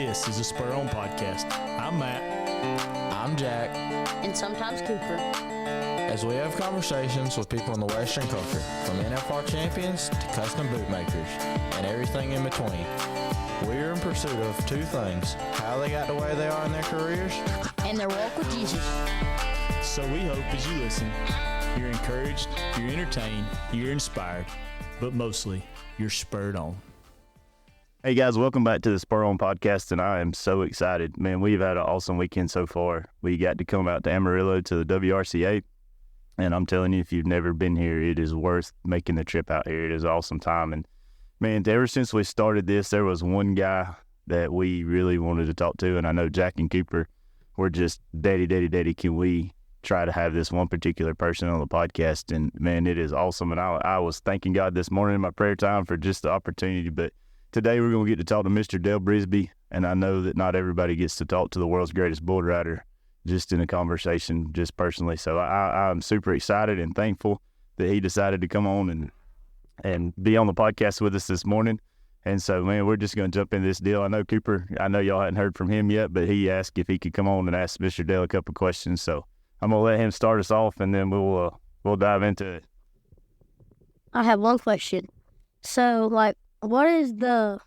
This is a Spur On podcast. I'm Matt. I'm Jack. And sometimes Cooper. As we have conversations with people in the Western culture, from NFL champions to custom bootmakers, and everything in between, we are in pursuit of two things: how they got the way they are in their careers, and their walk with Jesus. So we hope as you listen, you're encouraged, you're entertained, you're inspired, but mostly you're spurred on. Hey guys, welcome back to the Spur On podcast, and I am so excited. Man, we've had an awesome weekend so far. We got to come out to Amarillo to the WRCA, and I'm telling you, if you've never been here, it is worth making the trip out here. It is an awesome time, and man, ever since we started this, there was one guy that we really wanted to talk to, and I know Jack and Cooper were just, daddy, can we try to have this one particular person on the podcast? And man, it is awesome, and I was thanking God this morning in my prayer time for just the opportunity, but today we're going to get to talk to Mr. Dale Brisby, and I know that not everybody gets to talk to the world's greatest bull rider just in a conversation, just personally. So I'm super excited and thankful that he decided to come on and be on the podcast with us this morning. And so, man, we're just going to jump into this deal. I know Cooper, I know y'all hadn't heard from him yet, but he asked if he could come on and ask Mr. Dale a couple questions. So I'm going to let him start us off, and then we'll dive into it. I have one question. So, what is the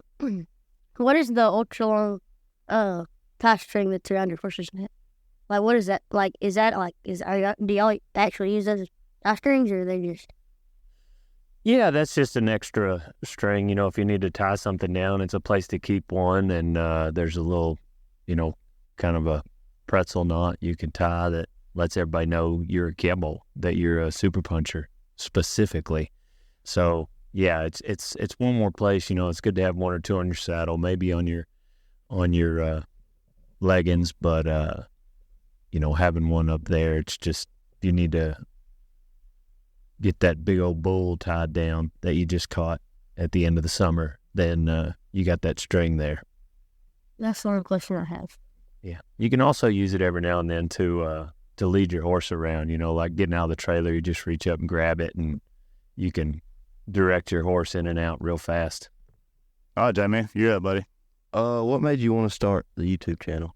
ultra long pass string that's around your horse's neck? Like, what is that? Like, is that do y'all actually use those as pass strings, or are they just? Yeah, that's just an extra string. You know, if you need to tie something down, it's a place to keep one, and there's a little, kind of a pretzel knot you can tie that lets everybody know you're a cowboy, that you're a super puncher specifically. So yeah, it's one more place. It's good to have one or two on your saddle, maybe on your leggings, but having one up there, it's just, you need to get that big old bull tied down that you just caught at the end of the summer. Then you got that string there. That's the only question I have. Yeah, you can also use it every now and then to lead your horse around. Like getting out of the trailer, you just reach up and grab it, and you can direct your horse in and out real fast. All right, Jamie, you're up, buddy. What made you want to start the YouTube channel?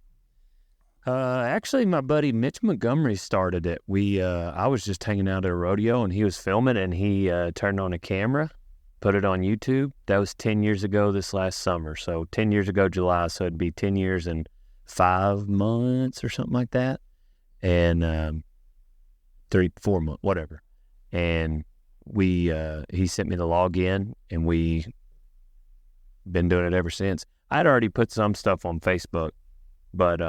Actually, my buddy Mitch Montgomery started it. I was just hanging out at a rodeo, and he was filming, and he turned on a camera, put it on YouTube. That was 10 years ago this last summer. So 10 years ago, July, so it'd be 10 years and 5 months or something like that. And 4 months, whatever. And he sent me the login, and we been doing it ever since. I'd already put some stuff on Facebook, but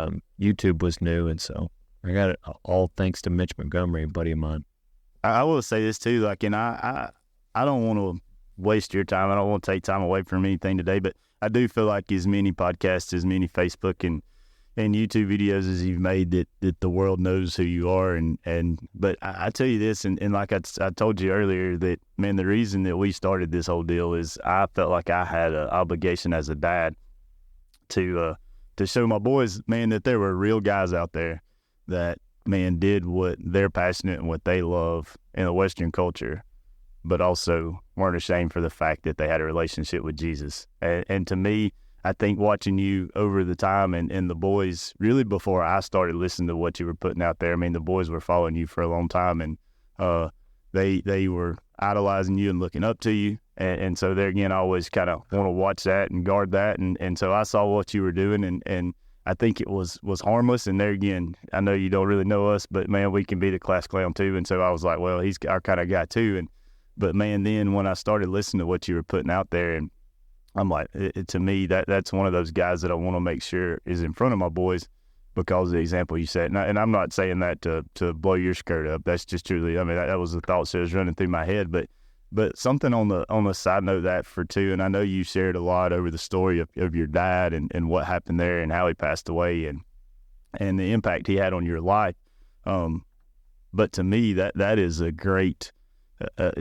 YouTube was new, and so I got it all thanks to Mitch Montgomery, a buddy of mine. I will say this too, and I don't want to waste your time. I don't want to take time away from anything today, but I do feel like as many podcasts, as many Facebook and YouTube videos as you've made, that the world knows who you are. But I tell you this, and like I told you earlier, that, man, the reason that we started this whole deal is I felt like I had an obligation as a dad to show my boys, man, that there were real guys out there that, man, did what they're passionate and what they love in the Western culture, but also weren't ashamed for the fact that they had a relationship with Jesus. And to me, I think watching you over the time and the boys, really before I started listening to what you were putting out there, I mean, the boys were following you for a long time, and they were idolizing you and looking up to you. And so there again, I always kind of want to watch that and guard that. And so I saw what you were doing, and I think it was harmless. And there again, I know you don't really know us, but man, we can be the class clown too. And so I was like, well, he's our kind of guy too. But man, then when I started listening to what you were putting out there, and I'm like, to me, that's one of those guys that I want to make sure is in front of my boys because of the example you set. And I'm not saying that to blow your skirt up. That's just truly, I mean, that was the thoughts that was running through my head. But something on the side note that for two, and I know you shared a lot over the story of your dad and what happened there and how he passed away and the impact he had on your life. But to me, that is a great,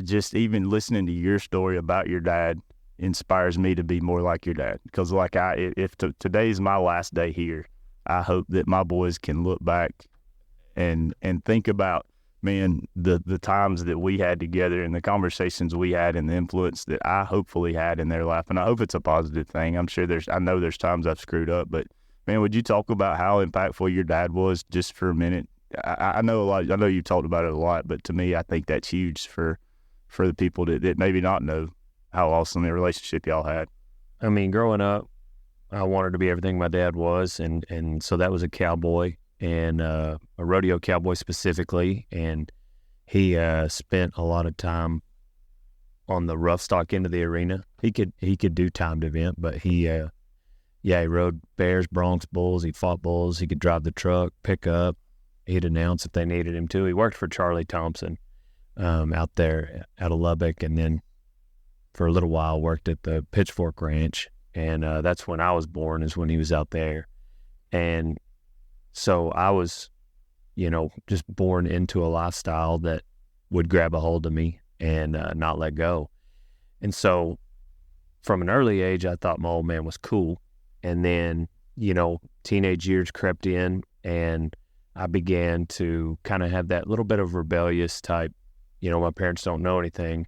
just even listening to your story about your dad inspires me to be more like your dad. Because if today's my last day here, I hope that my boys can look back and think about, man, the times that we had together and the conversations we had and the influence that I hopefully had in their life, and I hope it's a positive thing. I know there's times I've screwed up, but man, would you talk about how impactful your dad was just for a minute? I know a lot. I know you've talked about it a lot, but to me, I think that's huge for the people that maybe not know how awesome the relationship y'all had. I mean, growing up, I wanted to be everything my dad was, and so that was a cowboy, and a rodeo cowboy specifically, and he spent a lot of time on the rough stock end of the arena. He could do timed event, but he rode bears, broncs, bulls. He fought bulls. He could drive the truck, pick up. He'd announce if they needed him to. He worked for Charlie Thompson out there out of Lubbock, and then for a little while worked at the Pitchfork Ranch. And that's when I was born, is when he was out there. And so I was, just born into a lifestyle that would grab a hold of me and not let go. And so from an early age, I thought my old man was cool. And then, teenage years crept in, and I began to kind of have that little bit of rebellious type, my parents don't know anything.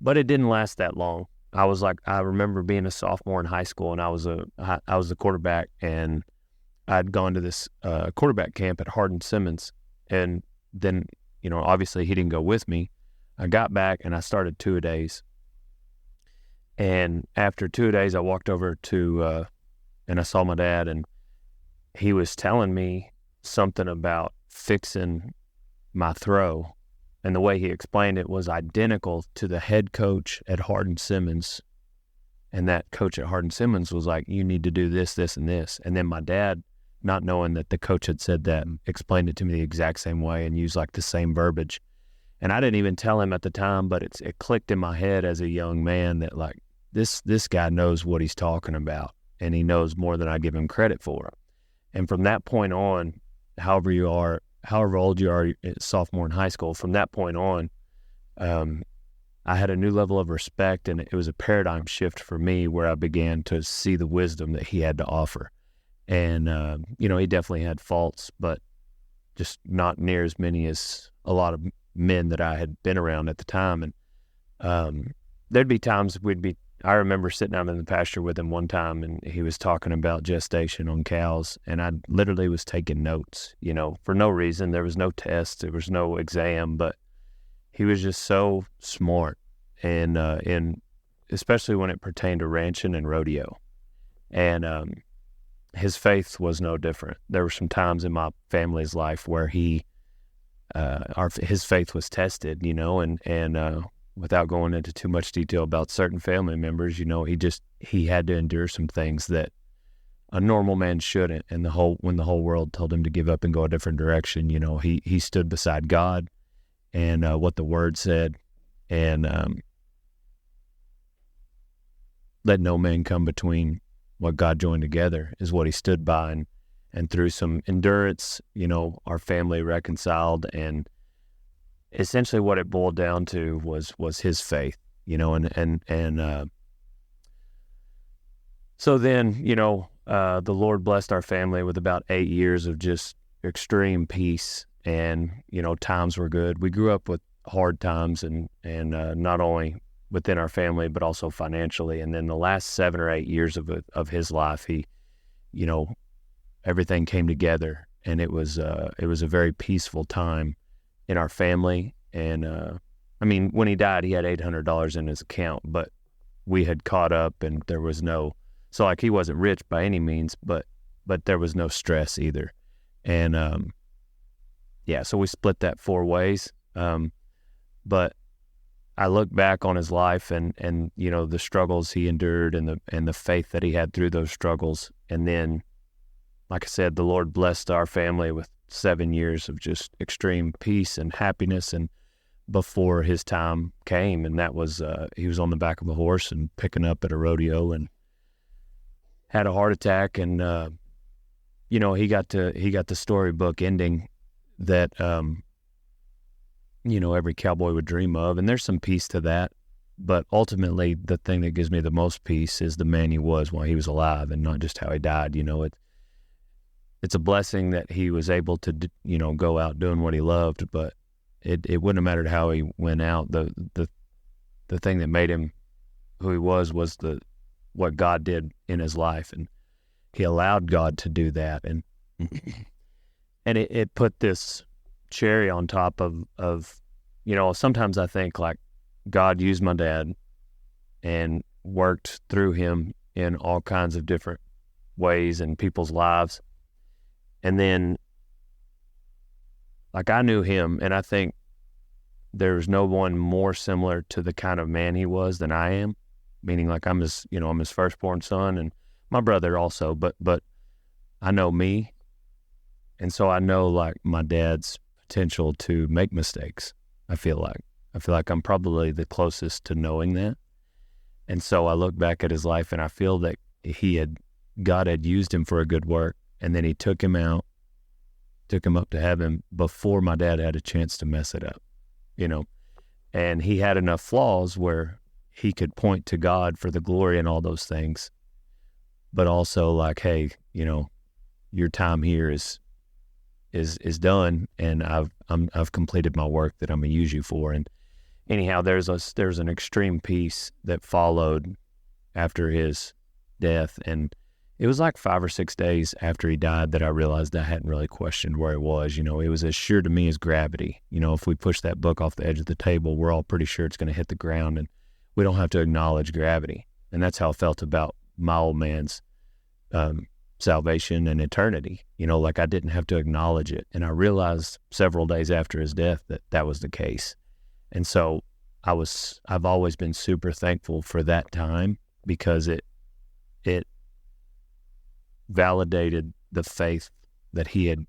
But it didn't last that long. I remember being a sophomore in high school, and I was the quarterback, and I'd gone to this quarterback camp at Hardin-Simmons, and then, obviously he didn't go with me. I got back and I started two-a-days, and after two-a-days, I walked over to, and I saw my dad, and he was telling me something about fixing my throw. And the way he explained it was identical to the head coach at Hardin-Simmons. And that coach at Hardin-Simmons was like, you need to do this, this, and this. And then my dad, not knowing that the coach had said that, explained it to me the exact same way and used like the same verbiage. And I didn't even tell him at the time, but it clicked in my head as a young man that like, this guy knows what he's talking about, and he knows more than I give him credit for. And from that point on, however old you are, sophomore in high school, from that point on, I had a new level of respect, and it was a paradigm shift for me where I began to see the wisdom that he had to offer. And, he definitely had faults, but just not near as many as a lot of men that I had been around at the time. And there'd be times I remember sitting out in the pasture with him one time, and he was talking about gestation on cows, and I literally was taking notes, for no reason. There was no test, there was no exam, but he was just so smart, and especially when it pertained to ranching and rodeo. And his faith was no different. There were some times in my family's life where his faith was tested, and without going into too much detail about certain family members, he had to endure some things that a normal man shouldn't. And when the whole world told him to give up and go a different direction, he stood beside God and what the Word said, and let no man come between what God joined together is what he stood by. And through some endurance, our family reconciled, and essentially what it boiled down to was his faith, and so then, the Lord blessed our family with about 8 years of just extreme peace, and, times were good. We grew up with hard times, and not only within our family, but also financially. And then the last 7 or 8 years of his life, he, everything came together, and it was a very peaceful time in our family. And when he died, he had $800 in his account, but we had caught up, and there was so he wasn't rich by any means, but there was no stress either. And so we split that 4 ways. But I look back on his life and the struggles he endured, and the faith that he had through those struggles. And then, like I said, the Lord blessed our family with 7 years of just extreme peace and happiness. And before his time came, and that was he was on the back of a horse and picking up at a rodeo and had a heart attack, and he got the storybook ending that every cowboy would dream of. And there's some peace to that, but ultimately the thing that gives me the most peace is the man he was while he was alive, and not just how he died. It's a blessing that he was able to, go out doing what he loved, but it wouldn't have mattered how he went out. The thing that made him who he was what God did in his life, and he allowed God to do that, and it put this cherry on top of sometimes I think like God used my dad and worked through him in all kinds of different ways in people's lives, and then like I knew him, and I think there's no one more similar to the kind of man he was than I am, meaning like I'm his firstborn son, and my brother also, but I know me, and so I know like my dad's potential to make mistakes. I feel like I'm probably the closest to knowing that, and so I look back at his life and I feel that God had used him for a good work, and then he took him up to heaven before my dad had a chance to mess it up, and he had enough flaws where he could point to God for the glory and all those things, but also like, hey, your time here is done, and I've completed my work that I'm gonna use you for. And anyhow, there's an extreme peace that followed after his death, and it was like 5 or 6 days after he died that I realized I hadn't really questioned where he was. It was as sure to me as gravity. If we push that book off the edge of the table, we're all pretty sure it's going to hit the ground, and we don't have to acknowledge gravity. And that's how I felt about my old man's salvation and eternity. Like I didn't have to acknowledge it. And I realized several days after his death that was the case. And so I've always been super thankful for that time, because it validated the faith that he had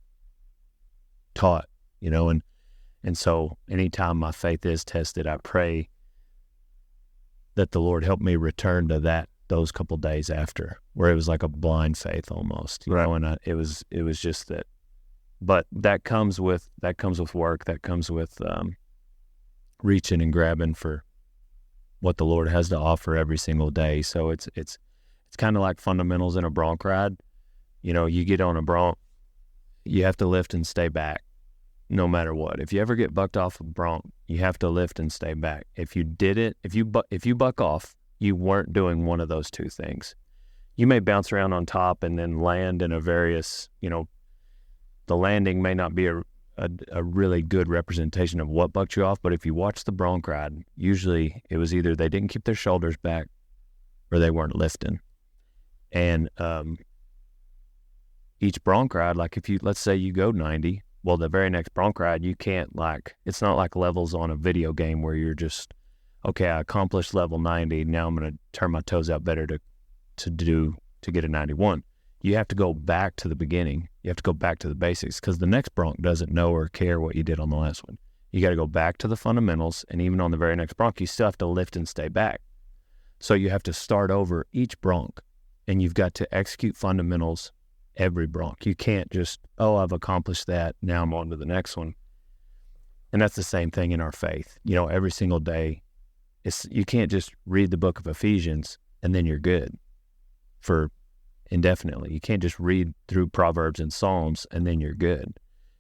taught, and so anytime my faith is tested, I pray that the Lord help me return to those couple days after, where it was like a blind faith almost, right. And it was just that, but that comes with work, that comes with reaching and grabbing for what the Lord has to offer every single day. So it's kind of like fundamentals in a bronc ride. You get on a bronc, you have to lift and stay back no matter what. If you ever get bucked off a bronc, you have to lift and stay back. If you buck off, you weren't doing one of those two things. You may bounce around on top and then land in a various, the landing may not be a really good representation of what bucked you off, but if you watch the bronc ride, usually it was either they didn't keep their shoulders back or they weren't lifting. And each bronc ride, like let's say you go 90, well, the very next bronc ride, you can't it's not like levels on a video game where you're just, okay, I accomplished level 90. Now I'm going to turn my toes out better to get a 91. You have to go back to the beginning. You have to go back to the basics, because the next bronc doesn't know or care what you did on the last one. You got to go back to the fundamentals, and even on the very next bronc, you still have to lift and stay back. So you have to start over each bronc, and you've got to execute fundamentals every bronc. You can't just, I've accomplished that, now I'm on to the next one. And that's the same thing in our faith. Every single day, you can't just read the book of Ephesians and then you're good for indefinitely. You can't just read through Proverbs and Psalms and then you're good.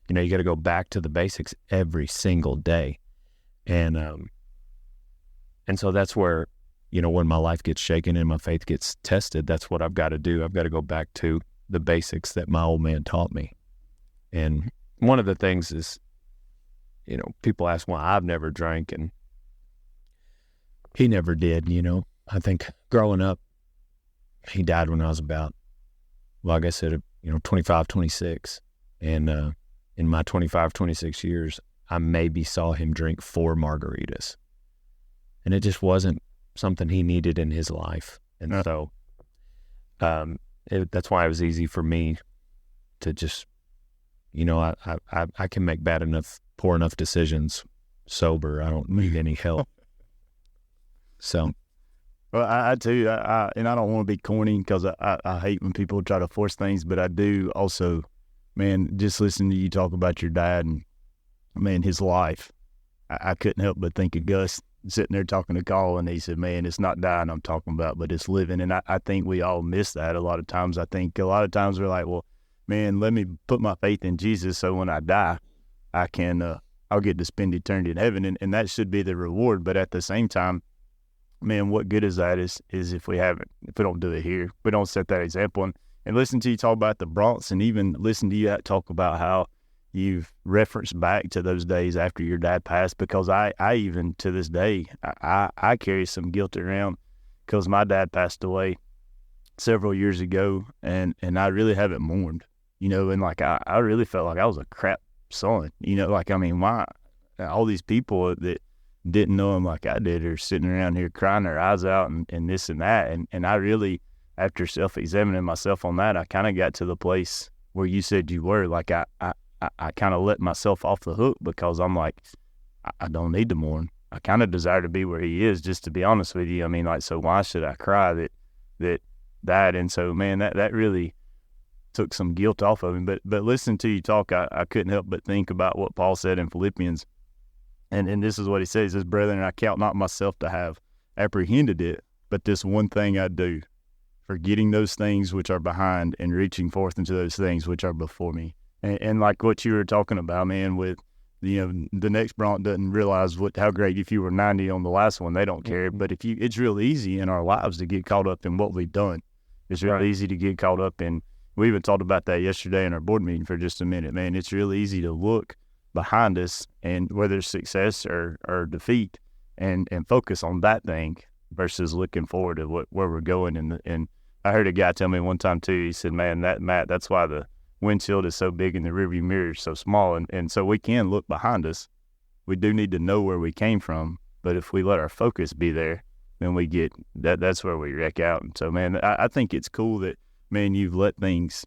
You got to go back to the basics every single day. And so that's where, when my life gets shaken and my faith gets tested, that's what I've got to do. I've got to go back to the basics that my old man taught me. And one of the things is, people ask why I've never drank, and he never did. I think growing up, he died when I was about, like I said, 25, 26. And in my 25, 26 years, I maybe saw him drink 4 margaritas. And it just wasn't something he needed in his life. And so that's why it was easy for me to just, I can make poor enough decisions sober. I don't need any help. So. Well, I too, and I don't want to be corny, because I hate when people try to force things, but I do also, man, just listening to you talk about your dad and, man, his life, I couldn't help but think of Gus sitting there talking to Carl, and he said, man, it's not dying I'm talking about, but it's living. And I think we all miss that a lot of times. I think a lot of times we're like, well, man, let me put my faith in Jesus so when I die, I can I'll get to spend eternity in heaven, and that should be the reward. But at the same time, man, what good is that is if we don't do it here, we don't set that example. And listen to you talk about the Bronx, and even listen to you talk about how you've referenced back to those days after your dad passed, because I even to this day, I carry some guilt around because my dad passed away several years ago, and I really haven't mourned, and like I really felt like I was a crap son, like, I mean, why all these people that didn't know him like I did are sitting around here crying their eyes out and this and that, and I really, after self-examining myself on that, I kind of got to the place where you said you were, like I kind of let myself off the hook, because I'm like, I don't need to mourn. I kind of desire to be where he is, just to be honest with you. I mean, like, so why should I cry that? And so, man, that really took some guilt off of him. But listen to you talk, I couldn't help but think about what Paul said in Philippians. And this is what he says. He says, brethren, I count not myself to have apprehended it, but this one thing I do, forgetting those things which are behind and reaching forth into those things which are before me. And like what you were talking about, man, with, the next Bronx doesn't realize how great if you were 90 on the last one, they don't care. But it's real easy in our lives to get caught up in what we've done. It's real easy to get caught up in, we even talked about that yesterday in our board meeting for just a minute, man. It's real easy to look behind us, and whether it's success or defeat, and focus on that thing versus looking forward to where we're going. And I heard a guy tell me one time too, he said, man, Matt, that's why the windshield is so big and the rearview mirror is so small. And so we can look behind us. We do need to know where we came from, but if we let our focus be there, then we get that's where we wreck out. And so, man, I think it's cool that, man, you've let things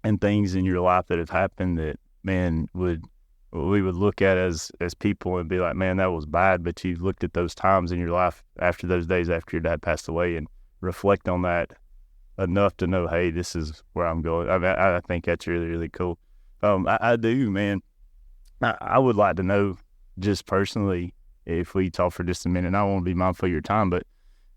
in your life that have happened that, man, we would look at as people and be like, man, that was bad. But you've looked at those times in your life after those days after your dad passed away and reflect on that enough to know, hey, this is where I'm going. I mean, I think that's really, really cool. I do, man. I would like to know, just personally, if we talk for just a minute, and I want to be mindful of your time, but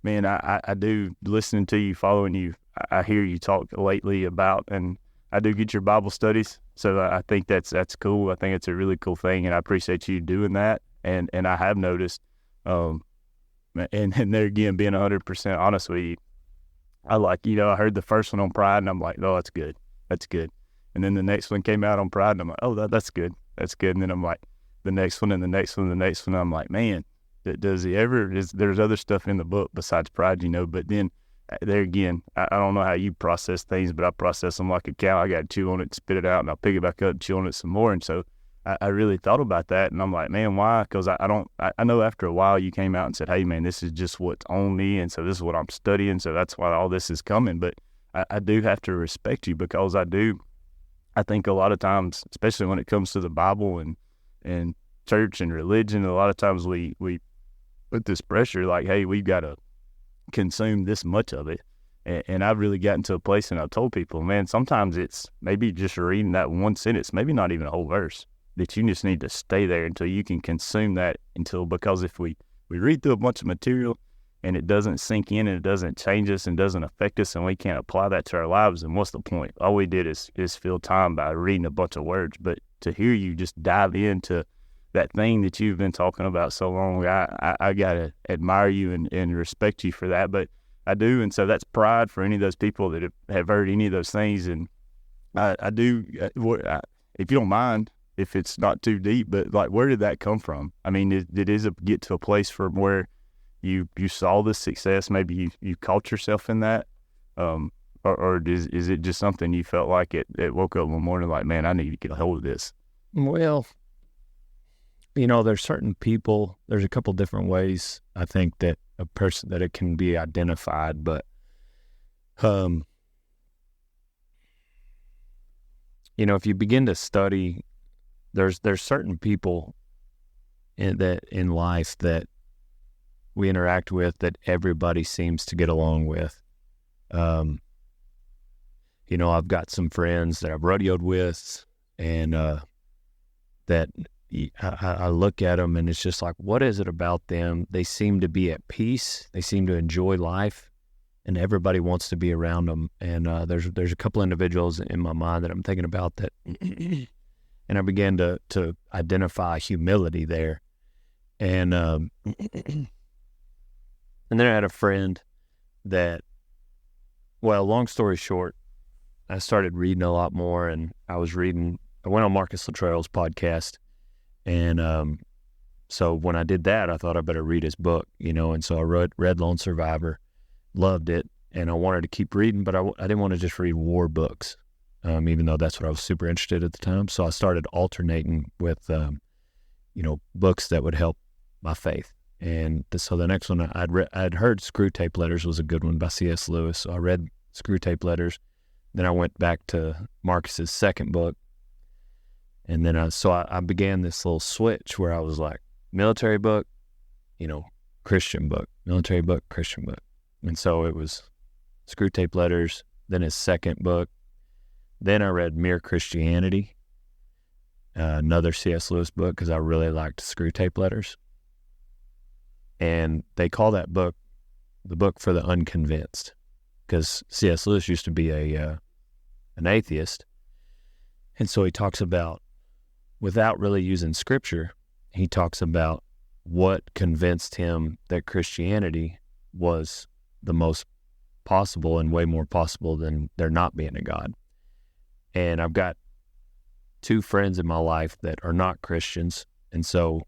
man, I do, listening to you, following you, I hear you talk lately about, and I do get your Bible studies. So I think that's cool. I think it's a really cool thing, and I appreciate you doing that. And I have noticed, and there again, being 100% honest with you, I I heard the first one on pride, and I'm like, oh, that's good. That's good. And then the next one came out on pride, and I'm like, oh, that's good. That's good. And then I'm like, the next one and the next one and the next one. I'm like, man, there's other stuff in the book besides pride, but then there again, I don't know how you process things, but I process them like a cow. I got to chew on it, spit it out, and I'll pick it back up, chew on it some more. And so I really thought about that, and I'm like, man, why? Because I know after a while you came out and said, hey, man, this is just what's on me, and so this is what I'm studying, so that's why all this is coming. But I do have to respect you, because I think a lot of times, especially when it comes to the Bible and church and religion, a lot of times we put this pressure like, hey, we've got to consume this much of it. And I've really gotten to a place, and I've told people, man, sometimes it's maybe just reading that one sentence, maybe not even a whole verse, that you just need to stay there until you can consume that because if we read through a bunch of material and it doesn't sink in and it doesn't change us and doesn't affect us and we can't apply that to our lives, then what's the point? All we did is fill time by reading a bunch of words. But to hear you just dive into that thing that you've been talking about so long, I got to admire you and respect you for that. But I do, and so that's pride for any of those people that have heard any of those things. And I do, if you don't mind, if it's not too deep, but like, where did that come from? I mean, did it get to a place from where you saw the success, maybe you caught yourself in that, or is it just something you felt like it woke up one morning like, man, I need to get a hold of this? Well, there's certain people, there's a couple different ways I think that a person, that it can be identified, but, if you begin to study, there's certain people in life that we interact with that everybody seems to get along with. I've got some friends that I've rodeoed with, and that I look at them and it's just like, what is it about them? They seem to be at peace. They seem to enjoy life, and everybody wants to be around them. And there's a couple individuals in my mind that I'm thinking about that, and and I began to identify humility there. And and then I had a friend that, well, long story short, I started reading a lot more, and I went on Marcus Luttrell's podcast, and so when I did that, I thought I better read his book, and so I read Lone Survivor, loved it, and I wanted to keep reading, but I didn't want to just read war books, even though that's what I was super interested at the time. So I started alternating with, books that would help my faith. And so the next one I'd heard Screw Tape Letters was a good one by C.S. Lewis. So I read Screw Tape Letters. Then I went back to Marcus's second book. And then I began this little switch where I was like, military book, Christian book, military book, Christian book. And so it was Screw Tape Letters, then his second book. Then I read Mere Christianity, another C.S. Lewis book, because I really liked Screw Tape Letters. And they call that book the book for the unconvinced, because C.S. Lewis used to be an atheist. And so he talks about, without really using scripture, he talks about what convinced him that Christianity was the most possible and way more possible than there not being a God. And I've got two friends in my life that are not Christians. And so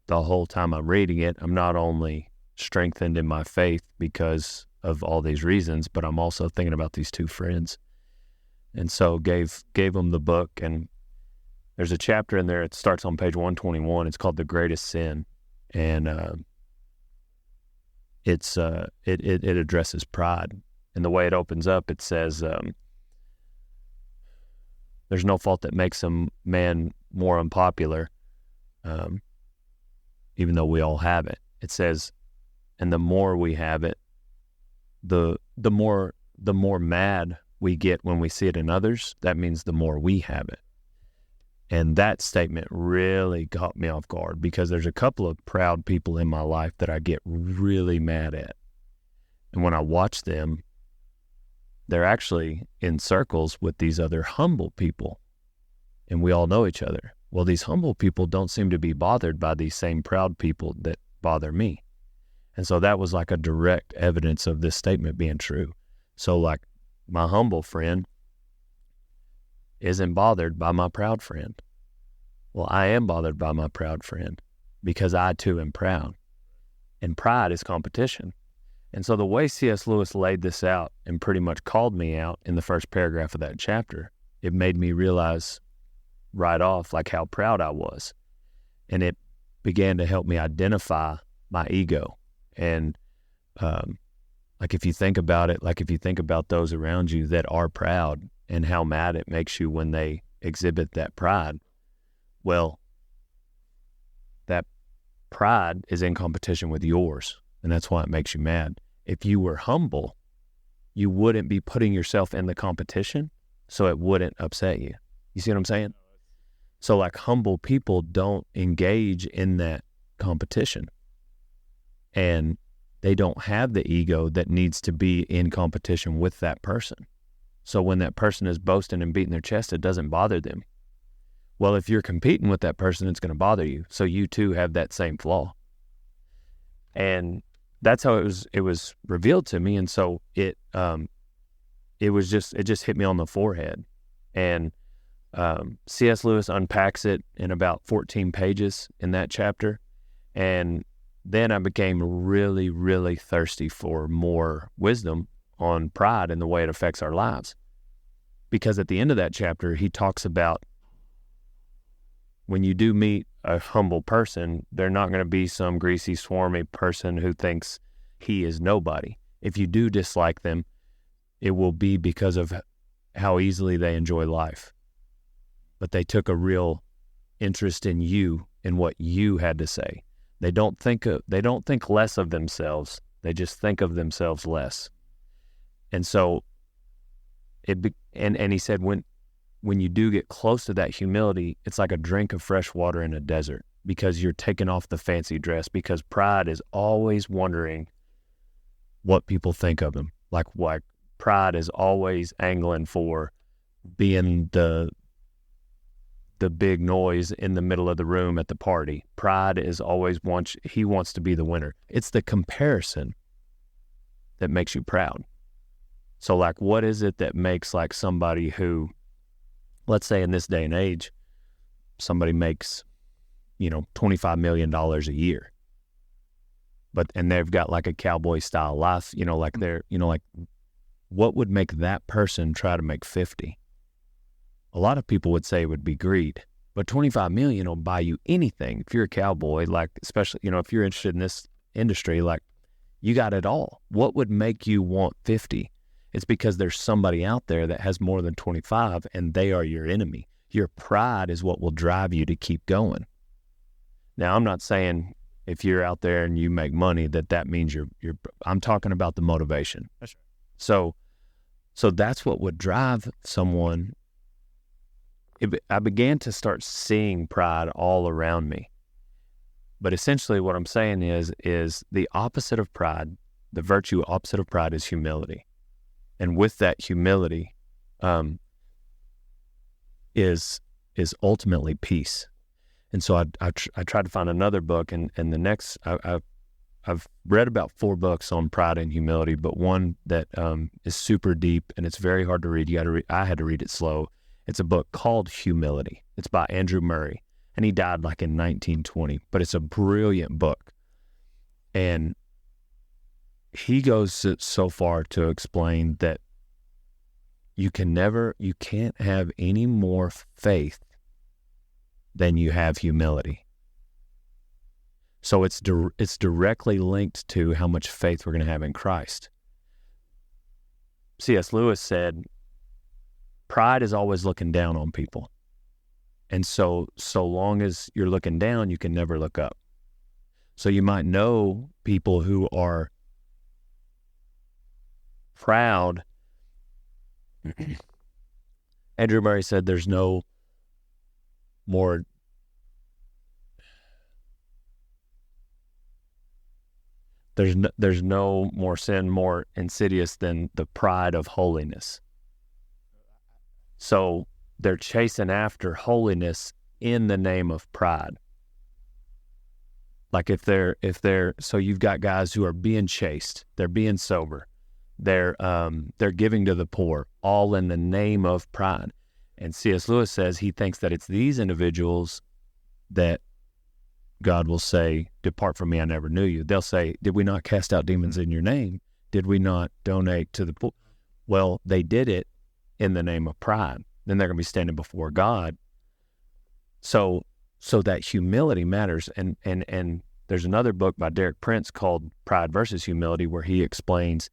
the whole time I'm reading it, I'm not only strengthened in my faith because of all these reasons, but I'm also thinking about these two friends. And so gave them the book, and there's a chapter in there. It starts on page 121. It's called The Greatest Sin. And it addresses pride. And the way it opens up, it says, there's no fault that makes a man more unpopular, even though we all have it. It says, and the more we have it, the more mad we get when we see it in others. That means the more we have it. And that statement really caught me off guard, because there's a couple of proud people in my life that I get really mad at. And when I watch them, they're actually in circles with these other humble people. And we all know each other. Well, these humble people don't seem to be bothered by these same proud people that bother me. And so that was like a direct evidence of this statement being true. So like my humble friend isn't bothered by my proud friend. Well, I am bothered by my proud friend because I too am proud. And pride is competition. And so the way C.S. Lewis laid this out and pretty much called me out in the first paragraph of that chapter, it made me realize right off like how proud I was. And it began to help me identify my ego. And like if you think about it, like if you think about those around you that are proud and how mad it makes you when they exhibit that pride, well, that pride is in competition with yours, and that's why it makes you mad. If you were humble, you wouldn't be putting yourself in the competition, so it wouldn't upset you. You see what I'm saying? So like humble people don't engage in that competition, and they don't have the ego that needs to be in competition with that person. So when that person is boasting and beating their chest, it doesn't bother them. Well, if you're competing with that person, it's going to bother you. So you too have that same flaw. And that's how it was revealed to me. And so it just hit me on the forehead. And C.S. Lewis unpacks it in about 14 pages in that chapter. And then I became really, really thirsty for more wisdom on pride and the way it affects our lives. Because at the end of that chapter, he talks about when you do meet a humble person, they're not going to be some greasy, swarmy person who thinks he is nobody. If you do dislike them, it will be because of how easily they enjoy life. But they took a real interest in you and what you had to say. They don't think less of themselves. They just think of themselves less. And so and he said when you do get close to that humility, it's like a drink of fresh water in a desert, because you're taking off the fancy dress, because pride is always wondering what people think of them. Like pride is always angling for being the the big noise in the middle of the room at the party. Pride is always he wants to be the winner. It's the comparison that makes you proud. So like, what is it that makes like somebody who, let's say in this day and age, somebody makes, $25 million a year, and they've got like a cowboy style life, like what would make that person try to make 50? A lot of people would say it would be greed, but 25 million will buy you anything. If you're a cowboy, like, especially, if you're interested in this industry, like, you got it all. What would make you want 50? It's because there's somebody out there that has more than 25 and they are your enemy. Your pride is what will drive you to keep going. Now, I'm not saying if you're out there and you make money that means I'm talking about the motivation. That's right. So that's what would drive someone. I began to start seeing pride all around me. But essentially what I'm saying is the opposite of pride, the virtue opposite of pride is humility. And with that humility is ultimately peace. And so I tried to find another book, and the next, I've read about 4 books on pride and humility, but one that is super deep and it's very hard to read. I had to read it slow. It's a book called Humility. It's by Andrew Murray, and he died like in 1920, but it's a brilliant book. And he goes so far to explain that you can't have any more faith than you have humility. So it's directly linked to how much faith we're going to have in Christ. C.S. Lewis said, pride is always looking down on people. And so long as you're looking down, you can never look up. So you might know people who are proud. Andrew Murray said there's no more sin more insidious than the pride of holiness. So they're chasing after holiness in the name of pride. Like so you've got guys who are being chaste, they're being sober, they're giving to the poor, all in the name of pride. And C.S. Lewis says he thinks that it's these individuals that God will say, "Depart from me, I never knew you." They'll say, "Did we not cast out demons in your name? Did we not donate to the poor?" Well, they did it in the name of pride. Then they're going to be standing before God. So that humility matters. And there's another book by Derek Prince called Pride versus Humility, where he explains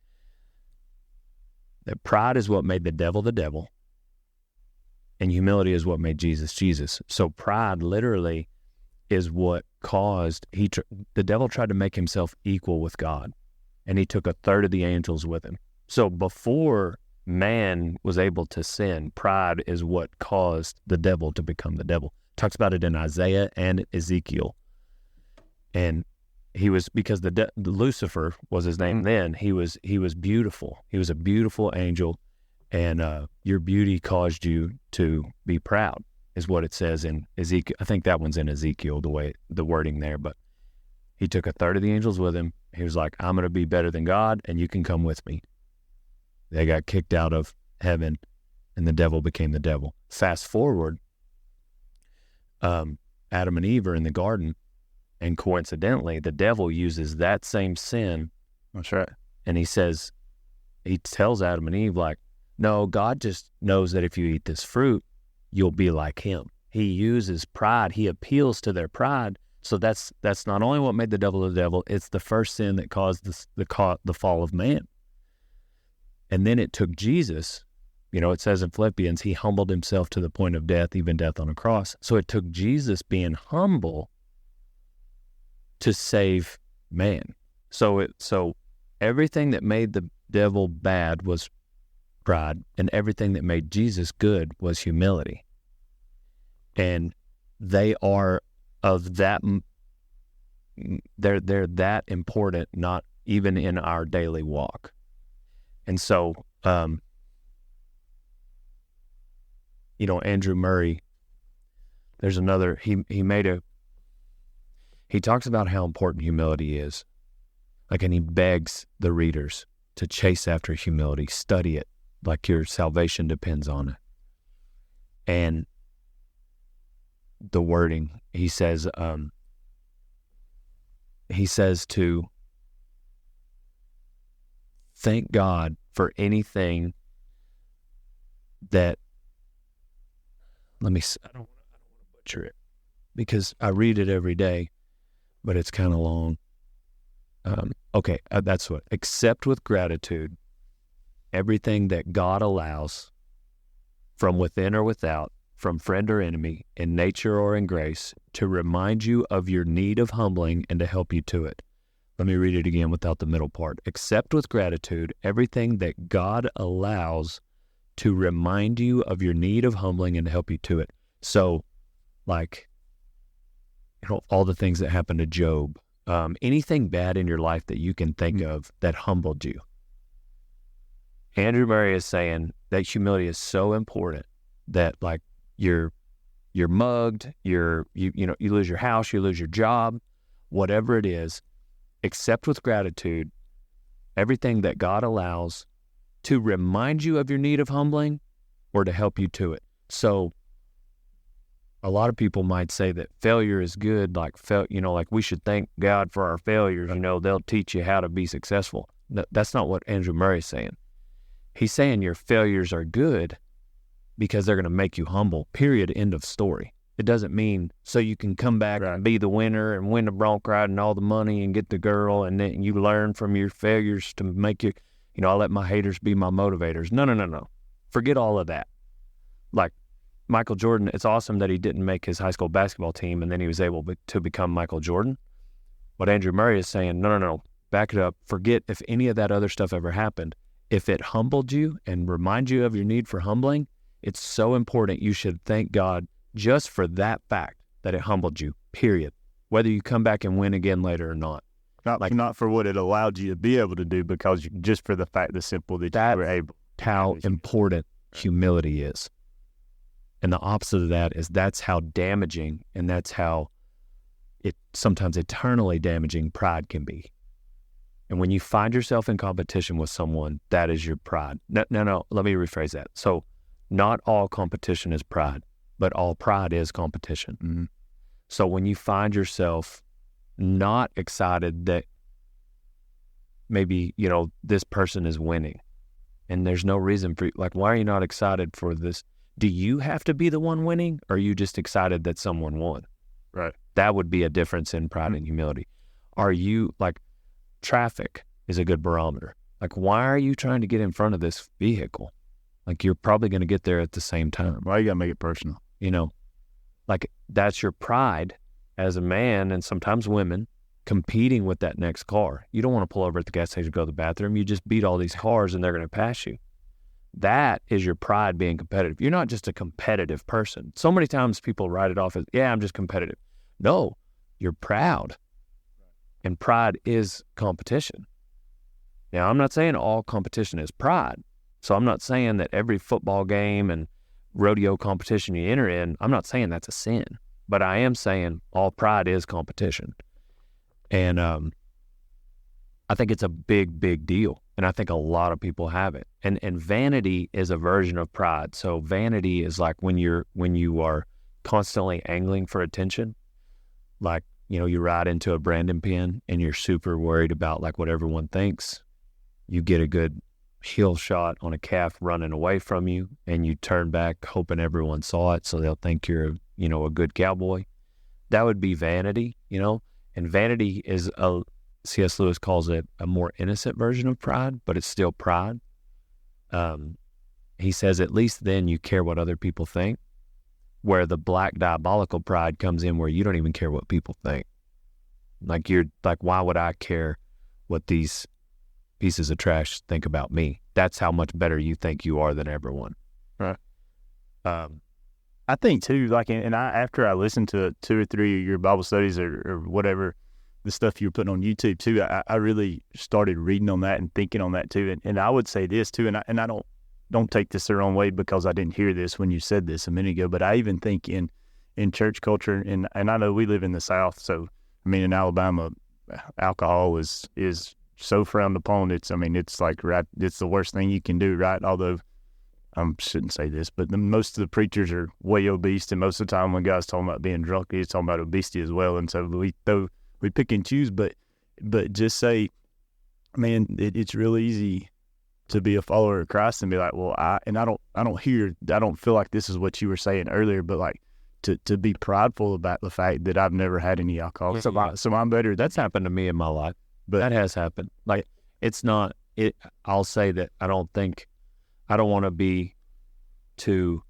that pride is what made the devil, and humility is what made Jesus Jesus. So pride literally is what caused, the devil tried to make himself equal with God, and he took 1/3 of the angels with him. So before man was able to sin, pride is what caused the devil to become the devil. Talks about it in Isaiah and Ezekiel. And he was, because the Lucifer was his name then, he was beautiful. He was a beautiful angel, and your beauty caused you to be proud, is what it says in Ezekiel. I think that one's in Ezekiel, the wording there. But he took 1/3 of the angels with him. He was like, I'm going to be better than God, and you can come with me. They got kicked out of heaven, and the devil became the devil. Fast forward, Adam and Eve are in the garden, and coincidentally, the devil uses that same sin. That's right. And he tells Adam and Eve, like, no, God just knows that if you eat this fruit, you'll be like him. He uses pride. He appeals to their pride. So that's not only what made the devil, it's the first sin that caused the fall of man. And then it took Jesus, it says in Philippians, he humbled himself to the point of death, even death on a cross. So it took Jesus being humble to save man. So everything that made the devil bad was pride, and everything that made Jesus good was humility. And they are of that, they're that important, not even in our daily walk. And so, Andrew Murray there's another, he talks about how important humility is. Like, and he begs the readers to chase after humility, study it, like your salvation depends on it. And the wording, he says to thank God for anything that, I don't want to butcher it because I read it every day, but it's kind of long. That's what, accept with gratitude everything that God allows from within or without, from friend or enemy, in nature or in grace, to remind you of your need of humbling and to help you to it. Let me read it again without the middle part. Accept with gratitude everything that God allows to remind you of your need of humbling and to help you to it. So, like, all the things that happened to Job, anything bad in your life that you can think of that humbled you. Andrew Murray is saying that humility is so important that, like, you're mugged, you lose your house, you lose your job, whatever it is, accept with gratitude everything that God allows to remind you of your need of humbling or to help you to it. So a lot of people might say that failure is good, like we should thank God for our failures, they'll teach you how to be successful. That's not what Andrew Murray is saying. He's saying your failures are good because they're going to make you humble, period, end of story. It doesn't mean so you can come back and be the winner and win the bronc ride and all the money and get the girl, and then you learn from your failures to make you, I let my haters be my motivators. No. Forget all of that. Like Michael Jordan, it's awesome that he didn't make his high school basketball team and then he was able to become Michael Jordan. What Andrew Murray is saying, no, back it up. Forget if any of that other stuff ever happened. If it humbled you and remind you of your need for humbling, it's so important. You should thank God just for that fact that it humbled you, period. Whether you come back and win again later or not. Not for what it allowed you to be able to do, because just for the fact, the simple that you were able. How important humility is. And the opposite of that is that's how damaging, and that's how sometimes eternally damaging pride can be. And when you find yourself in competition with someone, that is your pride. No, let me rephrase that. So not all competition is pride, but all pride is competition. Mm-hmm. So when you find yourself not excited that maybe, this person is winning and there's no reason for, like, why are you not excited for this? Do you have to be the one winning, or are you just excited that someone won? Right. That would be a difference in pride and humility. Are you, like, traffic is a good barometer. Like, why are you trying to get in front of this vehicle? Like, you're probably going to get there at the same time. Why you got to make it personal? Like, that's your pride as a man, and sometimes women, competing with that next car. You don't want to pull over at the gas station to go to the bathroom. You just beat all these cars and they're going to pass you. That is your pride being competitive. You're not just a competitive person. So many times people write it off as, I'm just competitive. No, you're proud. And pride is competition. Now, I'm not saying all competition is pride. So I'm not saying that every football game and rodeo competition you enter in, I'm not saying that's a sin. But I am saying all pride is competition. And I think it's a big, big deal. And I think a lot of people have it. And vanity is a version of pride. So vanity is like when you are constantly angling for attention. Like, you ride into a Brandon pen and you're super worried about, like, what everyone thinks. You get a good heel shot on a calf running away from you, and you turn back hoping everyone saw it so they'll think you're, a good cowboy. That would be vanity, And vanity is C.S. Lewis calls it a more innocent version of pride, but it's still pride. He says at least then you care what other people think, where the black diabolical pride comes in where you don't even care what people think. Like, you're like, why would I care what these pieces of trash think about me? That's how much better you think you are than everyone. Right. I think too, like, after I listened to 2 or 3 of your Bible studies or whatever, the stuff you were putting on YouTube too, I really started reading on that and thinking on that too. And I would say this too, and I don't take this the wrong way because I didn't hear this when you said this a minute ago, but I even think in in church culture, and I know we live in the South, so I mean in Alabama, alcohol is so frowned upon. It's like it's the worst thing you can do, right? Although I shouldn't say this, but most of the preachers are way obese, and most of the time when guys talking about being drunk, he's talking about obesity as well. And so we pick and choose, but just say, man, it's real easy to be a follower of Christ and be like, well, I don't feel like this is what you were saying earlier, but like to be prideful about the fact that I've never had any alcohol, so I'm better. That's happened to me in my life. But that has happened. Like, it's not it. I'll say that I don't want to be too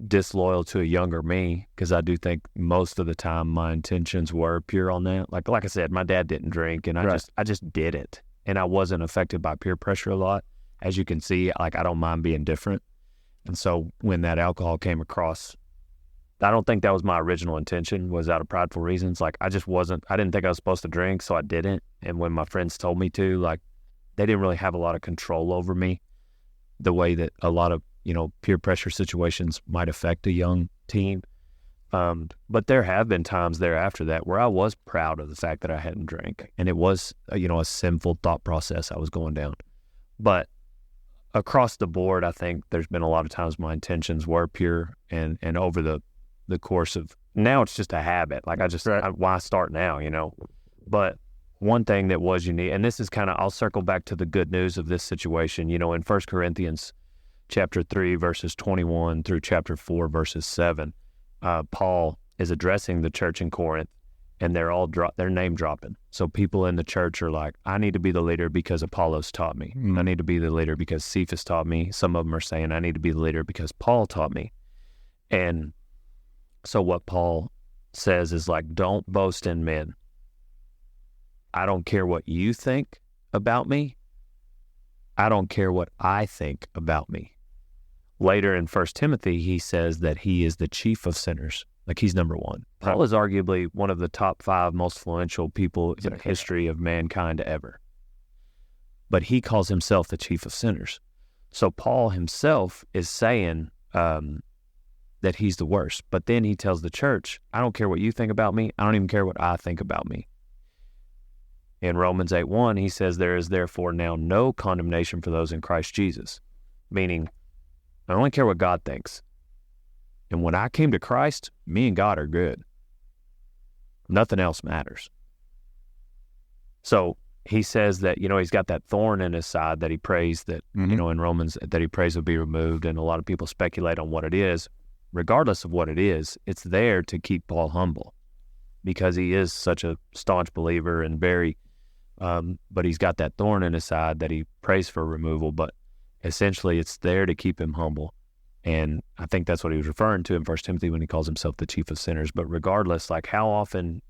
disloyal to a younger me, because I do think most of the time my intentions were pure on that. Like I said, my dad didn't drink, and I just did it, and I wasn't affected by peer pressure a lot. As you can see, like, I don't mind being different, and so when that alcohol came across, I don't think that was my original intention, was out of prideful reasons. Like, I didn't think I was supposed to drink, so I didn't. And when my friends told me to, like, they didn't really have a lot of control over me the way that a lot of, peer pressure situations might affect a young teen. But there have been times thereafter that where I was proud of the fact that I hadn't drank. And it was, a sinful thought process I was going down. But across the board, I think there's been a lot of times my intentions were pure, and over the course of, now it's just a habit. Like, why start now, But one thing that was unique, and this is I'll circle back to the good news of this situation, in 1 Corinthians chapter 3, verses 21 through chapter 4, verses 7, Paul is addressing the church in Corinth, and they're name dropping. So people in the church are like, I need to be the leader because Apollos taught me. I need to be the leader because Cephas taught me. Some of them are saying, I need to be the leader because Paul taught me. And so what Paul says is, like, don't boast in men. I don't care what you think about me. I don't care what I think about me. Later in 1 Timothy, he says that he is the chief of sinners. Like, he's number one. Paul is arguably one of the top 5 most influential people in the history of mankind ever. But he calls himself the chief of sinners. So Paul himself is saying that he's the worst. But then he tells the church, I don't care what you think about me. I don't even care what I think about me. In Romans 8:1, he says, there is therefore now no condemnation for those in Christ Jesus. Meaning, I only care what God thinks. And when I came to Christ, me and God are good. Nothing else matters. So he says that, he's got that thorn in his side that he prays that, in Romans, that he prays will be removed. And a lot of people speculate on what it is. Regardless of what it is, it's there to keep Paul humble, because he is such a staunch believer and very, but he's got that thorn in his side that he prays for removal. But essentially, it's there to keep him humble. And I think that's what he was referring to in 1 Timothy when he calls himself the chief of sinners. But regardless, like, how often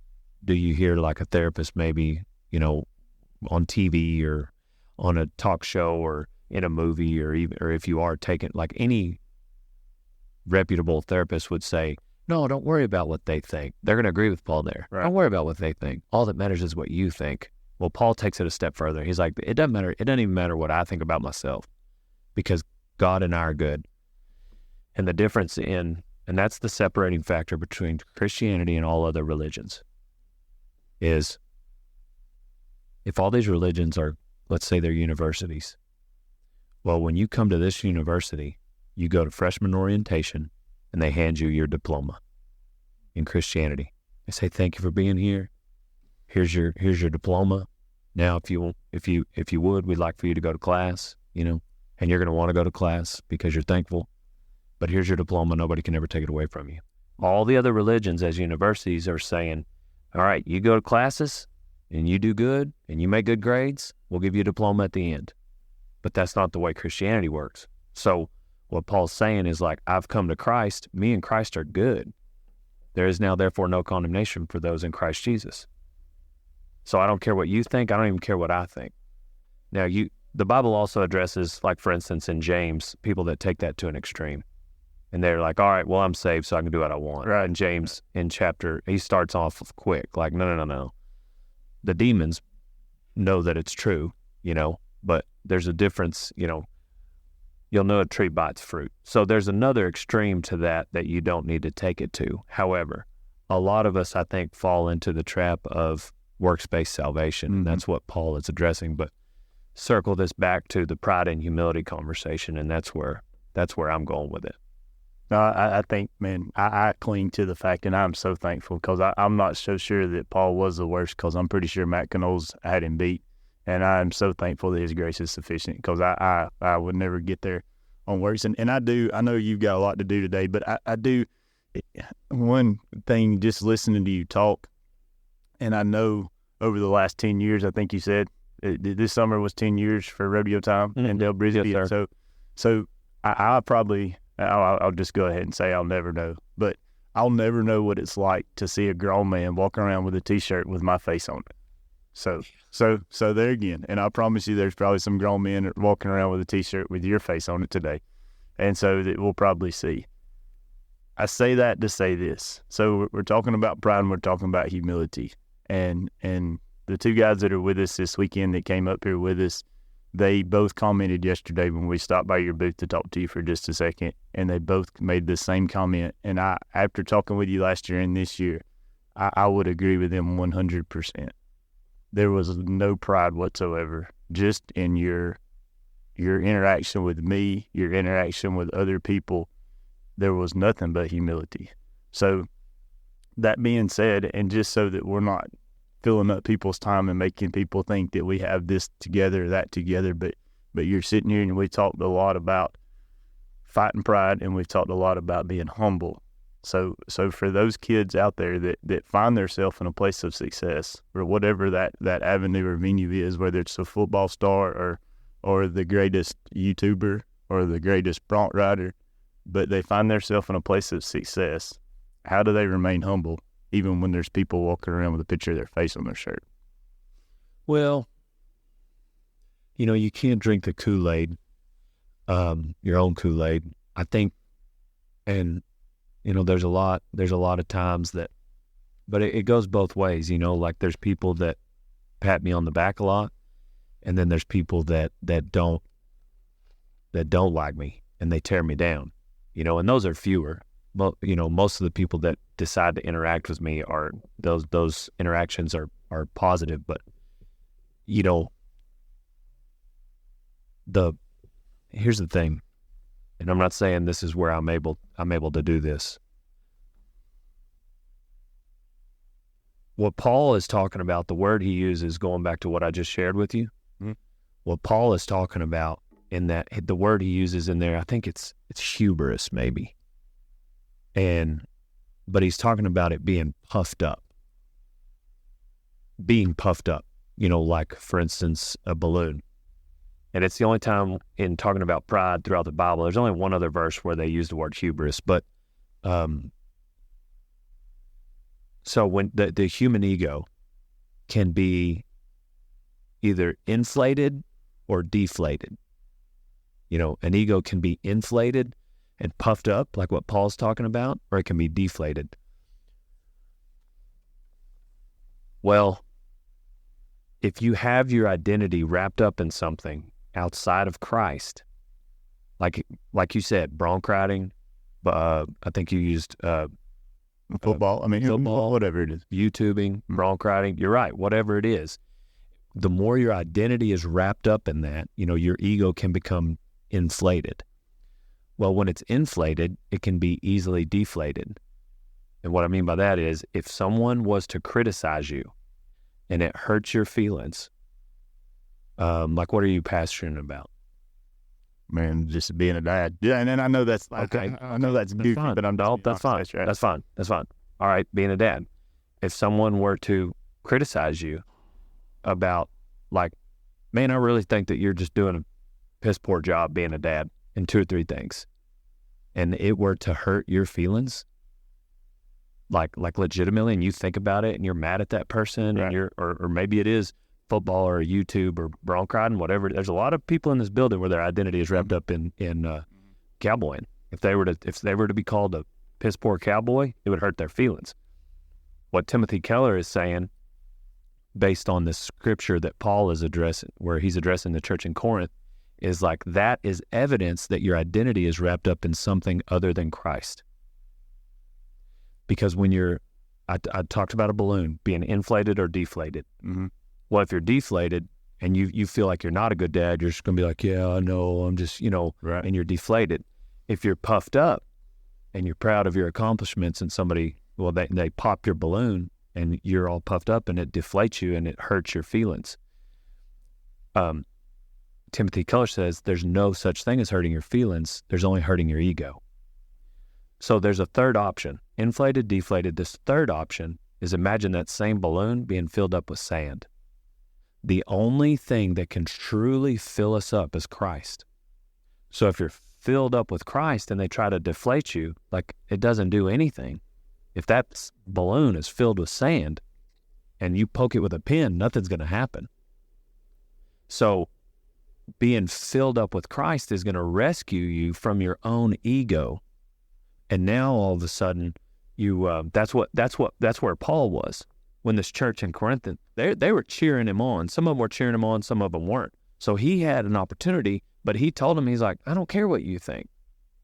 do you hear, like, a therapist maybe, on TV or on a talk show or in a movie, or if you are taking, like, any reputable therapist would say, no, don't worry about what they think. They're going to agree with Paul there. Right. Don't worry about what they think. All that matters is what you think. Well, Paul takes it a step further. He's like, it doesn't matter. It doesn't even matter what I think about myself, because God and I are good. And the difference and that's the separating factor between Christianity and all other religions, is if all these religions are, let's say they're universities. Well, when you come to this university, you go to freshman orientation and they hand you your diploma. In Christianity, they say, thank you for being here. Here's your diploma. Now, if you would, we'd like for you to go to class, and you're going to want to go to class because you're thankful. But here's your diploma. Nobody can ever take it away from you. All the other religions as universities are saying, all right, you go to classes and you do good and you make good grades, we'll give you a diploma at the end. But that's not the way Christianity works. So what Paul's saying is, like, I've come to Christ. Me and Christ are good. There is now therefore no condemnation for those in Christ Jesus. So I don't care what you think. I don't even care what I think. Now, the Bible also addresses, like, for instance, in James, people that take that to an extreme. And they're like, all right, well, I'm saved, so I can do what I want. Right. And James, he starts off quick, like, no. The demons know that it's true, but there's a difference, you'll know a tree bites fruit. So there's another extreme to that you don't need to take it to. However, a lot of us, I think, fall into the trap of works-based salvation. Mm-hmm. And that's what Paul is addressing. But circle this back to the pride and humility conversation, and that's where I'm going with it. No, I think, man, I cling to the fact, and I'm so thankful because I'm not so sure that Paul was the worst because I'm pretty sure Matt Knowles had him beat. And I'm so thankful that his grace is sufficient because I would never get there on works. And I know you've got a lot to do today, but I do. One thing, just listening to you talk, and I know over the last 10 years, I think you said this summer was 10 years for rodeo time and Dale Brisby. Yes, sir. So I'll just go ahead and say I'll never know, but I'll never know what it's like to see a grown man walking around with a T-shirt with my face on it. So there again, and I promise you there's probably some grown men walking around with a T-shirt with your face on it today, and so that we'll probably see. I say that to say this. So we're talking about pride and we're talking about humility, and the two guys that are with us this weekend that came up here with us, they both commented yesterday when we stopped by your booth to talk to you for just a second, and they both made the same comment. And after talking with you last year and this year, I would agree with them 100%. There was no pride whatsoever, just in your interaction with me, your interaction with other people. There was nothing but humility. So that being said, and just so that we're not filling up people's time and making people think that we have this together, that together, but you're sitting here and we talked a lot about fighting pride and we've talked a lot about being humble. So for those kids out there that find themselves in a place of success or whatever that avenue or venue is, whether it's a football star or the greatest YouTuber or the greatest bronc rider, but they find themselves in a place of success, how do they remain humble even when there's people walking around with a picture of their face on their shirt? Well, you can't drink the Kool-Aid, your own Kool-Aid. I think, and there's a lot of times that, but it goes both ways. Like there's people that pat me on the back a lot, and then there's people that don't like me and they tear me down. And those are fewer. But most of the people that decide to interact with me are those interactions are positive. But here's the thing, and I'm not saying this is where I'm able to do this. What Paul is talking about, the word he uses, going back to what I just shared with you. Mm-hmm. What Paul is talking about in that, the word he uses in there, I think it's hubris maybe. But he's talking about it being puffed up, like, for instance, a balloon. And it's the only time in talking about pride throughout the Bible, there's only one other verse where they use the word hubris. But so when the human ego can be either inflated or deflated. An ego can be inflated and puffed up, like what Paul's talking about, or it can be deflated. Well, if you have your identity wrapped up in something outside of Christ, like you said, bronc riding, I think you used football. Football, whatever it is, YouTubing, bronc riding. You're right. Whatever it is, the more your identity is wrapped up in that, your ego can become inflated. Well, when it's inflated, it can be easily deflated. And what I mean by that is if someone was to criticize you and it hurts your feelings, like what are you passionate about? Man, just being a dad. Yeah, and I know that's okay. I know that's goofy, fine. but that's fine. Right. That's fine. All right, being a dad. If someone were to criticize you about, like, man, I really think that you're just doing a piss poor job being a dad in 2 or 3 things, and it were to hurt your feelings, like legitimately, and you think about it and you're mad at that person, right. And or maybe it is football or YouTube or bronc riding, whatever. There's a lot of people in this building where their identity is wrapped up in cowboying. If they were to be called a piss poor cowboy, it would hurt their feelings. What Timothy Keller is saying, based on this scripture that Paul is addressing, where he's addressing the church in Corinth, is like that is evidence that your identity is wrapped up in something other than Christ. Because when I talked about a balloon being inflated or deflated. Mm-hmm. Well, if you're deflated and you feel like you're not a good dad, you're just going to be like, yeah, I know, I'm just, Right. And you're deflated. If you're puffed up and you're proud of your accomplishments and somebody, well, they pop your balloon and you're all puffed up and it deflates you and it hurts your feelings. Timothy Keller says there's no such thing as hurting your feelings. There's only hurting your ego. So there's a third option, inflated, deflated. This third option is imagine that same balloon being filled up with sand. The only thing that can truly fill us up is Christ. So if you're filled up with Christ and they try to deflate you, like it doesn't do anything. If that balloon is filled with sand and you poke it with a pin, nothing's going to happen. So being filled up with Christ is going to rescue you from your own ego. And now all of a sudden, that's where Paul was when this church in Corinth, they were cheering him on. Some of them were cheering him on, some of them weren't. So he had an opportunity, but he told him, he's like, I don't care what you think.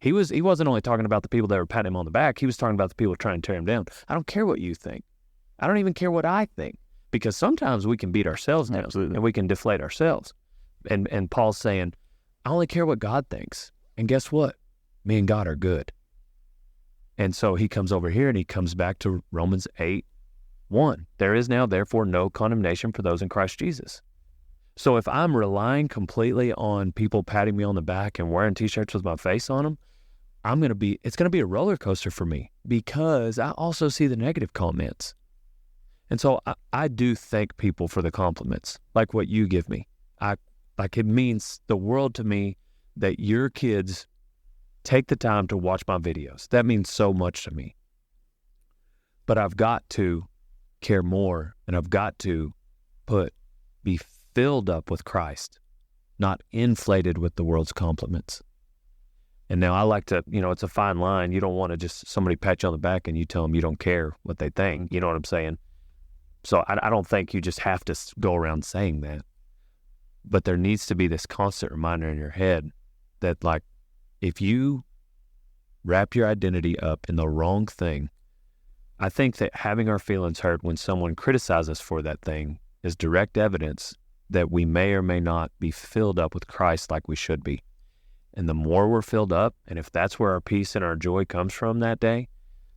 He wasn't only talking about the people that were patting him on the back. He was talking about the people trying to tear him down. I don't care what you think. I don't even care what I think, because sometimes we can beat ourselves down. Absolutely. And we can deflate ourselves. And Paul's saying, I only care what God thinks. And guess what? Me and God are good. And so he comes over here and he comes back to Romans 8:1. There is now therefore no condemnation for those in Christ Jesus. So if I'm relying completely on people patting me on the back and wearing t-shirts with my face on them, it's going to be a roller coaster for me, because I also see the negative comments. And so I do thank people for the compliments, like what you give me. It means the world to me that your kids take the time to watch my videos. That means so much to me. But I've got to care more, and I've got to be filled up with Christ, not inflated with the world's compliments. And now I like to, it's a fine line. You don't want to just somebody pat you on the back and you tell them you don't care what they think. You know what I'm saying? So I don't think you just have to go around saying that. But there needs to be this constant reminder in your head that, like, if you wrap your identity up in the wrong thing, I think that having our feelings hurt when someone criticizes us for that thing is direct evidence that we may or may not be filled up with Christ like we should be. And the more we're filled up, and if that's where our peace and our joy comes from that day,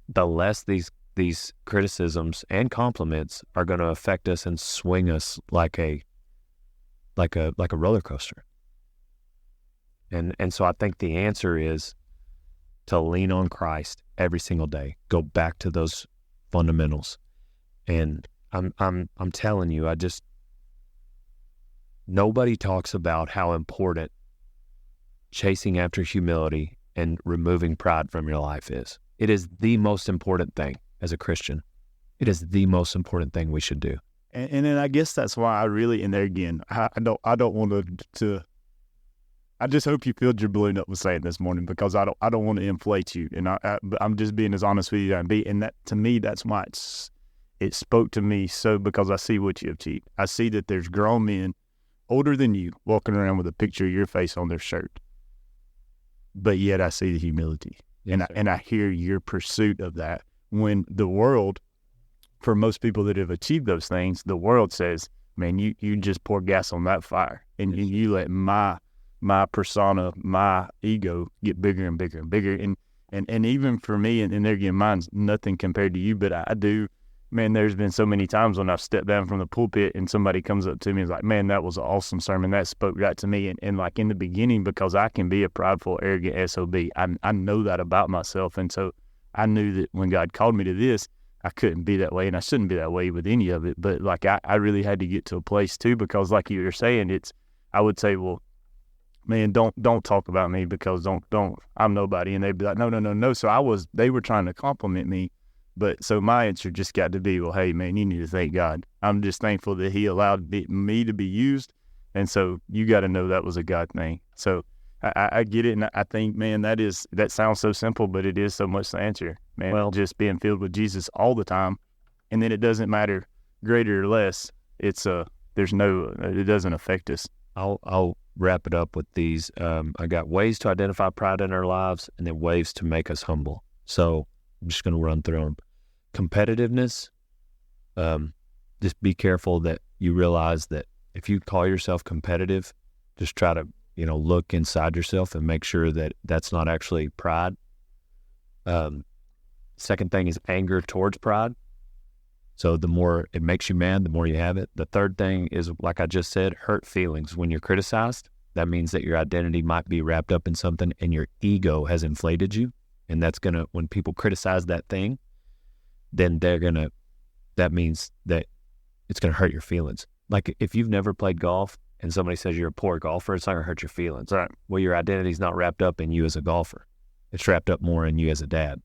the less these criticisms and compliments are going to affect us and swing us like a roller coaster. And so I think the answer is to lean on Christ every single day. Go back to those fundamentals. And I'm telling you, nobody talks about how important chasing after humility and removing pride from your life is. It is the most important thing as a Christian. It is the most important thing we should do. And then I guess that's why I really, and there again, I don't want to. I just hope you filled your balloon up with sand this morning, because I don't want to inflate you, and I'm just being as honest with you as I can be. And that, to me, that's why it spoke to me so, because I see what you have achieved. I see that there's grown men older than you walking around with a picture of your face on their shirt, but yet I see the humility, Yes, and I hear your pursuit of that. When the world, for most people that have achieved those things, the world says, man, you just pour gas on that fire, and Yes. you let my persona, my ego get bigger and bigger and bigger. And even for me, and there again, mine's nothing compared to you, but I do, man, there's been so many times when I've stepped down from the pulpit and somebody comes up to me and is like, man, that was an awesome sermon. That spoke right to me. And like in the beginning, because I can be a prideful, arrogant SOB, I know that about myself. And so I knew that when God called me to this, I couldn't be that way, and I shouldn't be that way with any of it. But like I really had to get to a place too, because like you were saying, I would say, well, man, don't talk about me, because don't I'm nobody. And they'd be like, no. So they were trying to compliment me, but so my answer just got to be, well, hey man, you need to thank God. I'm just thankful that He allowed me to be used, and so you got to know that was a God thing. So I get it, and I think, man, that sounds so simple, but it is so much the answer, man. Well, just being filled with Jesus all the time, and then it doesn't matter greater or less. It doesn't affect us. I'll wrap it up with these. I got ways to identify pride in our lives, and then ways to make us humble. So I'm just going to run through them. Competitiveness. Just be careful that you realize that if you call yourself competitive, just try to, look inside yourself and make sure that that's not actually pride. Second thing is anger towards pride. So the more it makes you mad, the more you have it. The third thing is, like I just said, hurt feelings. When you're criticized, that means that your identity might be wrapped up in something and your ego has inflated you. And that's going to, when people criticize that thing, then that means that it's going to hurt your feelings. Like if you've never played golf and somebody says you're a poor golfer, it's not going to hurt your feelings. Right. Well, your identity's not wrapped up in you as a golfer. It's wrapped up more in you as a dad.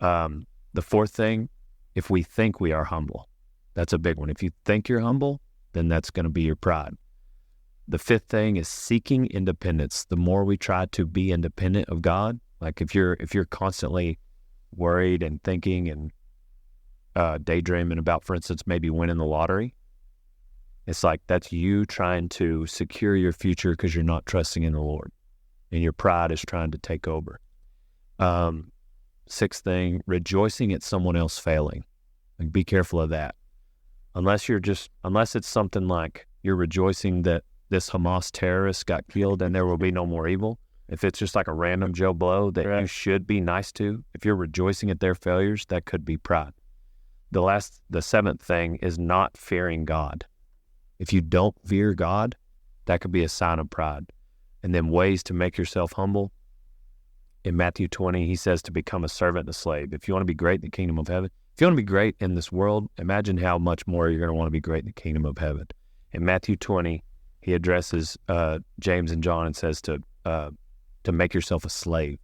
The fourth thing, if we think we are humble, that's a big one. If you think you're humble, then that's going to be your pride. The fifth thing is seeking independence. The more we try to be independent of God, like if you're constantly worried and thinking and daydreaming about, for instance, maybe winning the lottery, it's like that's you trying to secure your future because you're not trusting in the Lord, and your pride is trying to take over. Sixth thing, rejoicing at someone else failing. Like, be careful of that. Unless it's something like you're rejoicing that this Hamas terrorist got killed and there will be no more evil. If it's just like a random Joe Blow that you should be nice to, if you're rejoicing at their failures, that could be pride. The seventh thing is not fearing God. If you don't fear God, that could be a sign of pride. And then ways to make yourself humble. In Matthew 20, he says to become a servant and a slave. If you want to be great in the kingdom of heaven, if you want to be great in this world, imagine how much more you're going to want to be great in the kingdom of heaven. In Matthew 20, he addresses James and John and says to make yourself a slave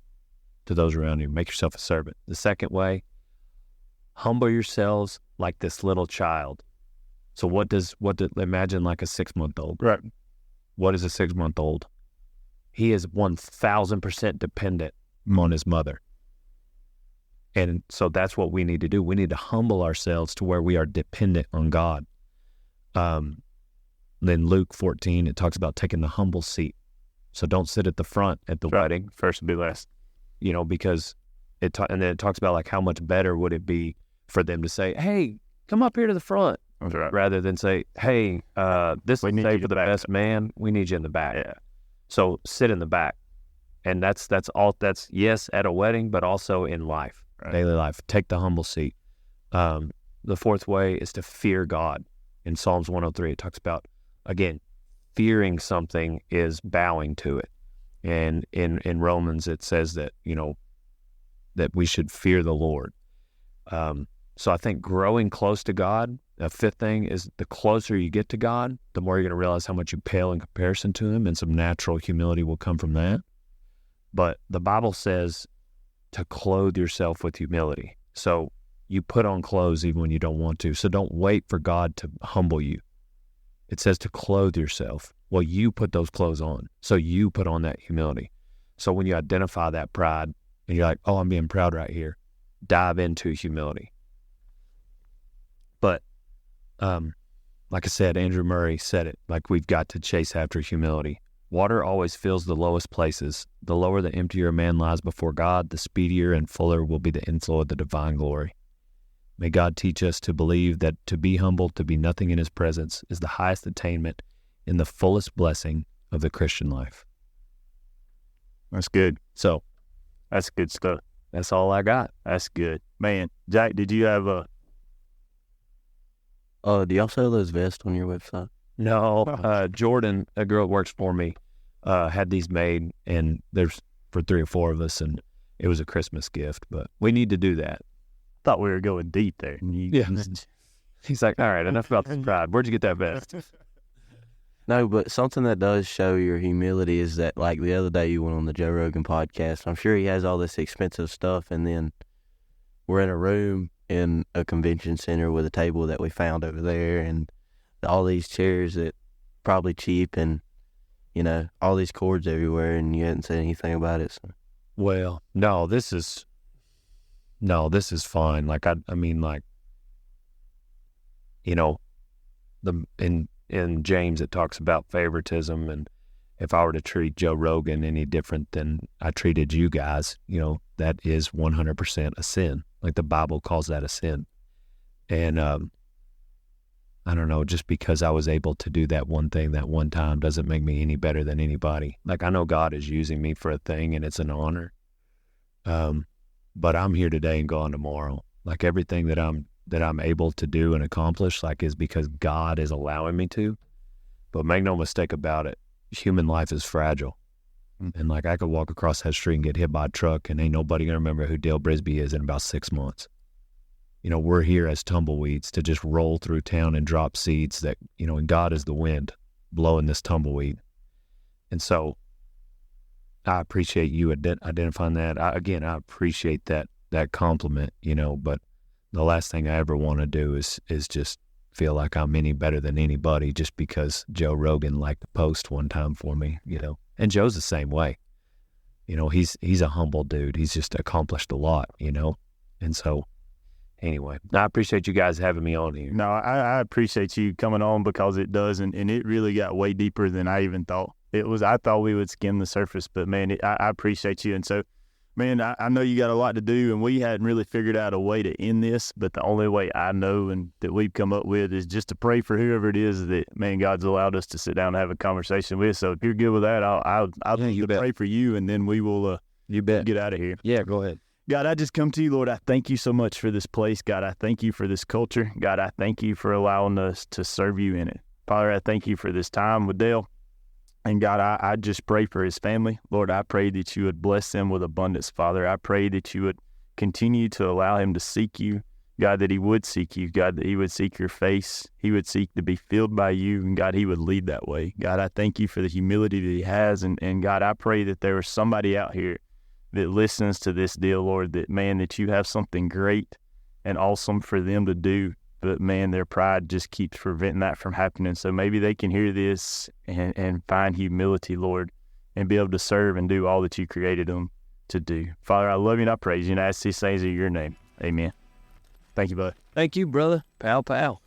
to those around you. Make yourself a servant. The second way, humble yourselves like this little child. So imagine like a 6-month-old. Right. What is a 6-month-old? He is 1,000% dependent on his mother. And so that's what we need to do. We need to humble ourselves to where we are dependent on God. Then Luke 14, it talks about taking the humble seat. So don't sit at the front at the wedding. First will be last. Because and then it talks about like how much better would it be for them to say, hey, come up here to the front. That's right. Rather than say, hey, this is saved for the best man. We need you in the back. Yeah. So sit in the back. And that's yes, at a wedding, but also in life, daily life. Take the humble seat. The fourth way is to fear God. In Psalms 103, it talks about, again, fearing something is bowing to it. And in Romans, it says that, that we should fear the Lord. So I think growing close to God, the fifth thing is the closer you get to God, the more you're going to realize how much you pale in comparison to Him, and some natural humility will come from that. But the Bible says to clothe yourself with humility. So you put on clothes even when you don't want to. So don't wait for God to humble you. It says to clothe yourself. Well, you put those clothes on. So you put on that humility. So when you identify that pride and you're like, oh, I'm being proud right here, dive into humility. But like I said, Andrew Murray said it, like we've got to chase after humility. Water always fills the lowest places. The lower, the emptier a man lies before God, the speedier and fuller will be the inflow of the divine glory. May God teach us to believe that to be humble, to be nothing in His presence, is the highest attainment in the fullest blessing of the Christian life. That's good. So, That's good stuff. that's all I got. That's good. Man, Jack, did you have a... Do y'all sell those vests on your website? No, Jordan, a girl that works for me, had these made, and there's for 3 or 4 of us, and it was a Christmas gift, but we need to do that. Thought we were going deep there. Yeah. He's like, all right, enough about the pride. Where'd you get that vest? No, but something that does show your humility is that, like, the other day you went on the Joe Rogan podcast. I'm sure he has all this expensive stuff, and then we're in a room in a convention center with a table that we found over there, and all these chairs that probably cheap, and all these cords everywhere, and you hadn't said anything about it. So. Well, no, this is fine. Like I mean, like, in James it talks about favoritism, and if I were to treat Joe Rogan any different than I treated you guys, that is 100% a sin. Like the Bible calls that a sin. And I don't know, just because I was able to do that one thing that one time doesn't make me any better than anybody. Like I know God is using me for a thing and it's an honor. But I'm here today and gone tomorrow. Like everything that I'm able to do and accomplish, like, is because God is allowing me to. But make no mistake about it, human life is fragile. And like I could walk across that street and get hit by a truck and ain't nobody gonna remember who Dale Brisby is in about 6 months. We're here as tumbleweeds to just roll through town and drop seeds that, and God is the wind blowing this tumbleweed. And so I appreciate you identifying that. I appreciate that compliment, but the last thing I ever want to do is just feel like I'm any better than anybody just because Joe Rogan liked the post one time for me, And Joe's the same way. He's a humble dude. He's just accomplished a lot, And so anyway, I appreciate you guys having me on here. No, I appreciate you coming on because it does, and it really got way deeper than I even thought. I thought we would skim the surface, but man, I appreciate you. And so, man, I know you got a lot to do, and we hadn't really figured out a way to end this, but the only way I know and that we've come up with is just to pray for whoever it is that, man, God's allowed us to sit down and have a conversation with. So if you're good with that, I'll pray for you, and then we will you bet. Get out of here. Yeah, go ahead. God, I just come to you, Lord. I thank you so much for this place. God, I thank you for this culture. God, I thank you for allowing us to serve you in it. Father, I thank you for this time with Dale. And God, I just pray for his family. Lord, I pray that you would bless them with abundance, Father. I pray that you would continue to allow him to seek you. God, that he would seek you. God, that he would seek your face. He would seek to be filled by you. And God, he would lead that way. God, I thank you for the humility that he has. And God, I pray that there is somebody out here that listens to this deal, Lord, that, man, that you have something great and awesome for them to do. But, man, their pride just keeps preventing that from happening. So maybe they can hear this and find humility, Lord, and be able to serve and do all that you created them to do. Father, I love you and I praise you, and I ask these things in your name. Amen. Thank you, bud. Thank you, brother. Pow, pow.